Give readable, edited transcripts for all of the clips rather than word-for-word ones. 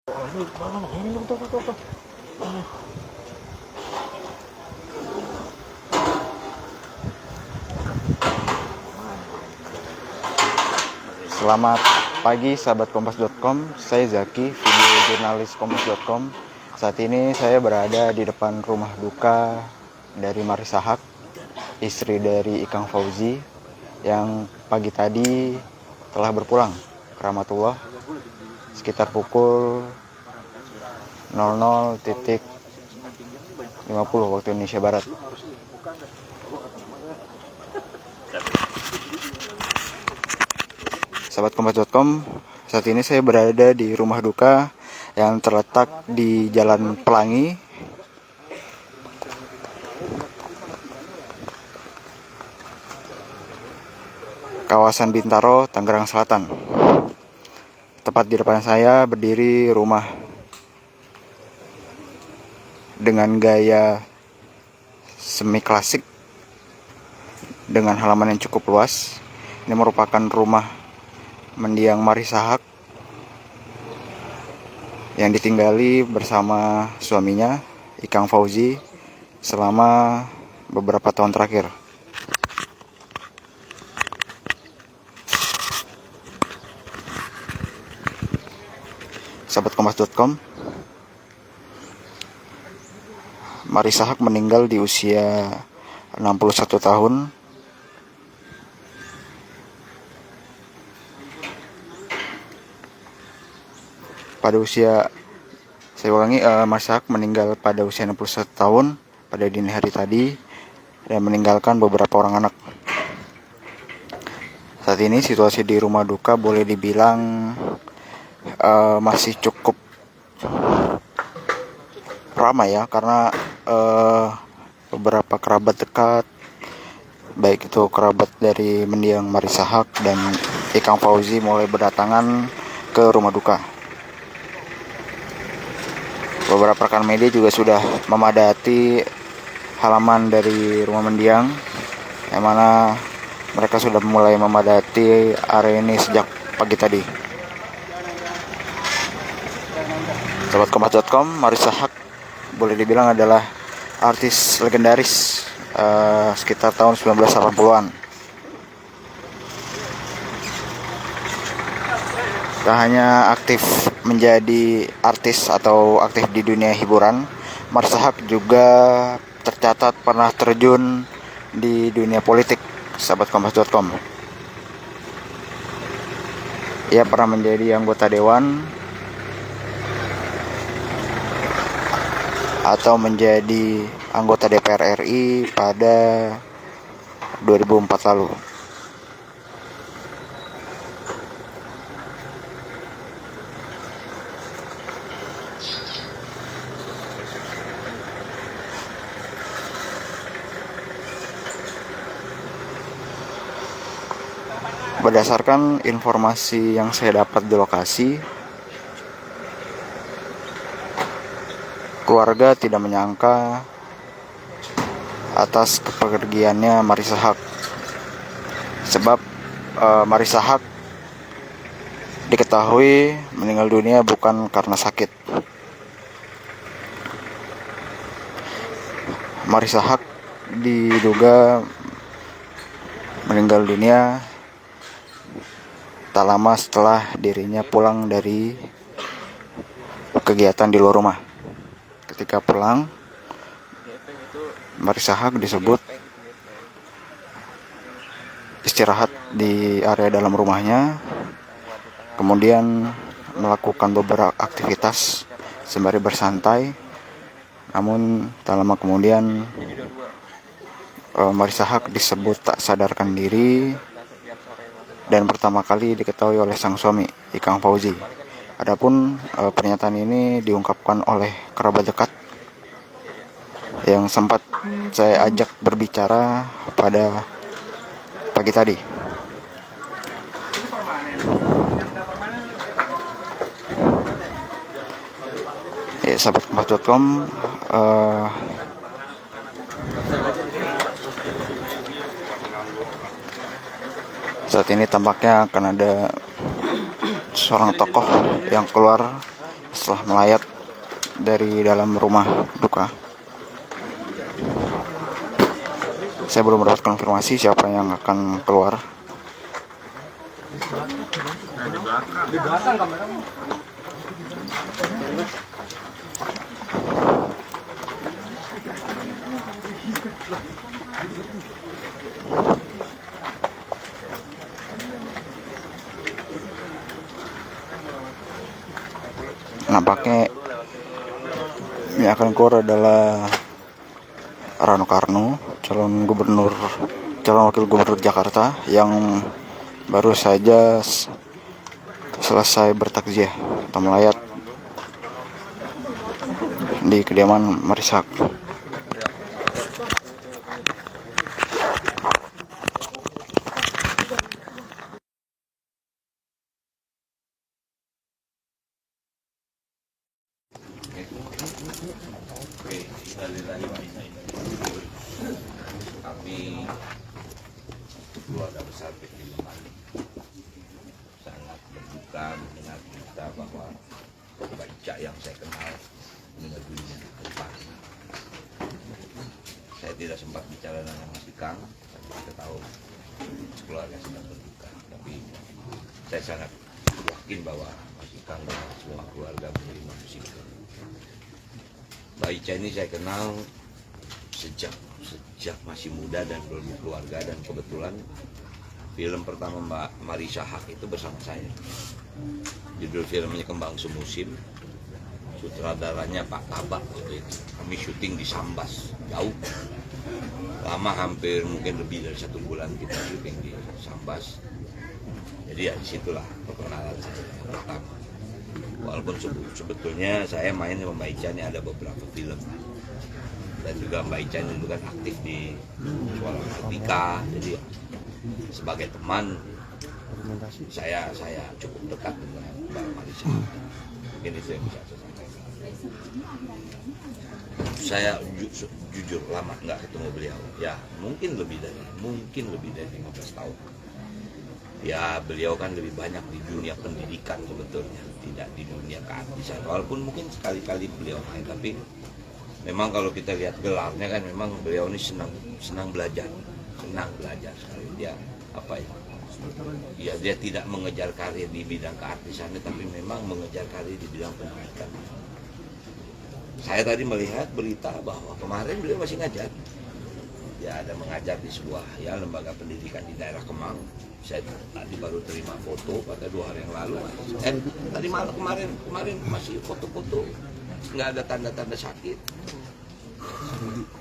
Selamat pagi sahabat kompas.com, saya Zaki, video jurnalis kompas.com. Saat ini saya berada di depan rumah duka dari Marissa Haque, istri dari Ikang Fauzi, yang pagi tadi telah berpulang ke Rahmatullah sekitar pukul 00.50 waktu Indonesia Barat. Sahabat kompas.com, saat ini saya berada di rumah duka yang terletak di Jalan Pelangi, kawasan Bintaro, Tangerang Selatan. Tepat di depan saya berdiri rumah dengan gaya semi klasik dengan halaman yang cukup luas. Ini merupakan rumah mendiang Marissa Haque yang ditinggali bersama suaminya Ikang Fauzi selama beberapa tahun terakhir. Sahabat kompas.com, Marissa Haque meninggal di usia 61 tahun pada usia Marissa Haque meninggal pada usia 61 tahun pada dini hari tadi dan meninggalkan beberapa orang anak. Saat ini situasi di rumah duka boleh dibilang masih cukup ramai ya, karena beberapa kerabat dekat, baik itu kerabat dari mendiang Marissa Haque dan Ikang Fauzi, mulai berdatangan ke rumah duka. Beberapa rekan media juga sudah memadati halaman dari rumah mendiang, yang mana mereka sudah mulai memadati area ini sejak pagi tadi. Sahabat kompas.com, Marissa Haque boleh dibilang adalah artis legendaris sekitar tahun 1980-an. Tak hanya aktif menjadi artis atau aktif di dunia hiburan, Marissa Haque juga tercatat pernah terjun di dunia politik. Sahabat kompas.com, ia pernah menjadi anggota dewan atau menjadi anggota DPR RI pada 2004 lalu. Berdasarkan informasi yang saya dapat di lokasi, keluarga tidak menyangka atas kepergiannya Marissa Haque, sebab Marissa Haque diketahui meninggal dunia bukan karena sakit. Marissa Haque diduga meninggal dunia tak lama setelah dirinya pulang dari kegiatan di luar rumah. Ketika pulang, Marissa Haque disebut istirahat di area dalam rumahnya, kemudian melakukan beberapa aktivitas sembari bersantai. Namun tak lama kemudian Marissa Haque disebut tak sadarkan diri dan pertama kali diketahui oleh sang suami Ikang Fauzi. Adapun pernyataan ini diungkapkan oleh kerabat dekat yang sempat saya ajak berbicara pada pagi tadi. Ya, sahabat kompas.com, saat ini tampaknya akan ada seorang tokoh yang keluar setelah melayat dari dalam rumah duka. Saya belum mendapat konfirmasi siapa yang akan keluar. Di belakang kameramu. Nampaknya yang akan keluar adalah Rano Karno, calon wakil gubernur Jakarta yang baru saja selesai bertakziah atau melayat di kediaman Marisak. Kami keluarga besar Perfilman sangat berduka mendengar berita bahwa Mbak Ica yang saya kenal meninggal dunia tempat. Saya tidak sempat bicara dengan Mas Ikang, tapi kita tahu keluarga sedang berduka. Tapi saya sangat yakin bahwa Mas Ikang dan semua keluarga menerima musibah. Mbak Ica ini saya kenal sejak masih muda dan belum keluarga, dan kebetulan film pertama Mbak Marissa Haque itu bersama saya. Judul filmnya Kembang Semusim, sutradaranya Pak Tabak. Kami syuting di Sambas, jauh lama, hampir mungkin lebih dari 1 bulan kita syuting di Sambas. Jadi ya disitulah perkenalan saya yang pertama. Walaupun sebetulnya saya main sama Mbak Ica ini ada beberapa film, dan juga Mbak Ica dulu kan aktif di Suara Merdeka, jadi sebagai teman saya cukup dekat dengan Mbak Marissa. Mungkin itu yang bisa saya sampaikan. Saya jujur lama nggak ketemu beliau, ya mungkin lebih dari 15 tahun. Ya beliau kan lebih banyak di dunia pendidikan sebetulnya, tidak di dunia keartisan. Walaupun mungkin sekali-kali beliau main, tapi memang kalau kita lihat gelarnya kan memang beliau ini senang belajar sekali. Dia dia tidak mengejar karir di bidang keartisannya, tapi memang mengejar karir di bidang pendidikan. Saya tadi melihat berita bahwa kemarin beliau masih ngajar. Dia ada mengajar di sebuah lembaga pendidikan di daerah Kemang. Saya tadi baru terima foto pada 2 hari yang lalu. Tadi malam kemarin masih foto-foto, nggak ada tanda-tanda sakit.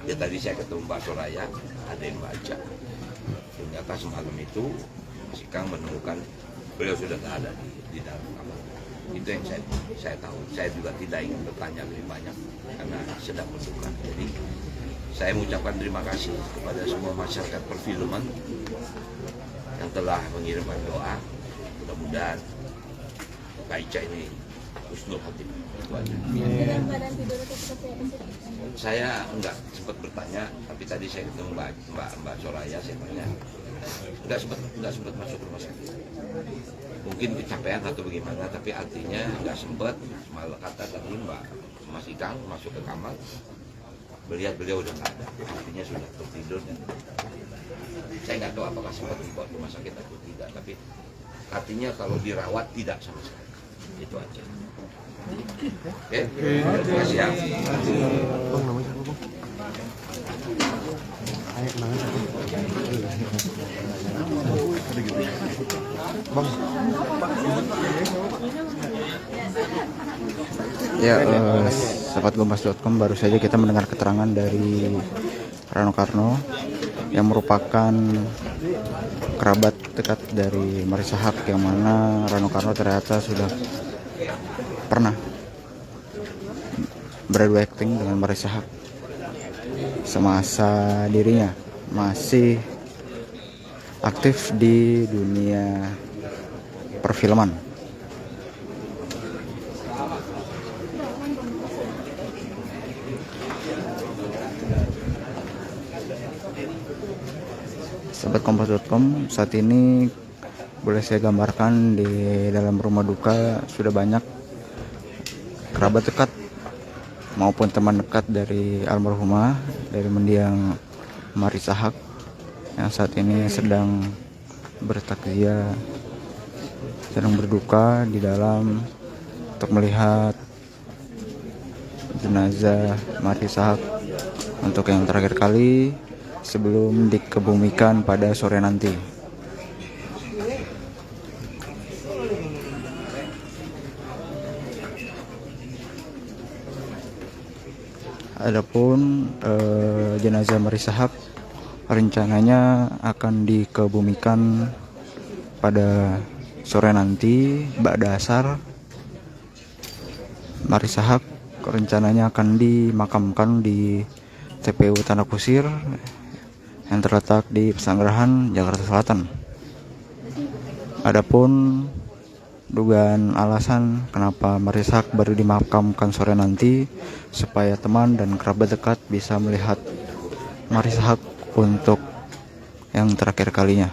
Ya tadi saya ketemu Mbak Soraya, ada yang baca. Ternyata semalam itu Mas Ikang menemukan beliau sudah tidak ada di dalam kamar. Itu yang saya tahu. Saya juga tidak ingin bertanya lebih banyak karena sedang berduka. Jadi saya mengucapkan terima kasih kepada semua masyarakat perfilman yang telah mengirimkan doa. Mudah-mudahan Mbak Ica ini husnul khotimah. Saya enggak sempat bertanya, tapi tadi saya ketemu Mbak Soraya, saya tanya, enggak sempat masuk rumah sakit. Mungkin kecapean atau bagaimana, tapi artinya enggak sempat. Malah kata tadi Mas Ikang masuk ke kamar, melihat beliau udah nggak ada, artinya sudah tertidur. Dan saya nggak tahu apakah sempat dibawa ke rumah sakit atau tidak, tapi artinya kalau dirawat tidak sama sekali. Itu aja. Oke, terima kasih ya. Bang, namanya siapa bang? Ayo, namanya siapa? Bang. Ya, sahabat Kompas.com, baru saja kita mendengar keterangan dari Rano Karno yang merupakan kerabat dekat dari Marissa Haque, yang mana Rano Karno ternyata sudah pernah beradu acting dengan Marissa Haque semasa dirinya masih aktif di dunia perfilman. Sahabat Kompas.com, saat ini boleh saya gambarkan di dalam rumah duka sudah banyak kerabat dekat maupun teman dekat dari almarhumah, dari mendiang Marissa Haque yang saat ini sedang bertakziah, sedang berduka di dalam untuk melihat jenazah Marissa Haque untuk yang terakhir kali sebelum dikebumikan pada sore nanti. Adapun jenazah Marissa Haque rencananya akan dikebumikan pada sore nanti ba'da asar. Marissa Haque rencananya akan dimakamkan di TPU Tanah Kusir yang terletak di Pesanggerahan, Jakarta Selatan. Adapun dugaan alasan kenapa Marissa Haque baru dimakamkan sore nanti, supaya teman dan kerabat dekat bisa melihat Marissa Haque untuk yang terakhir kalinya.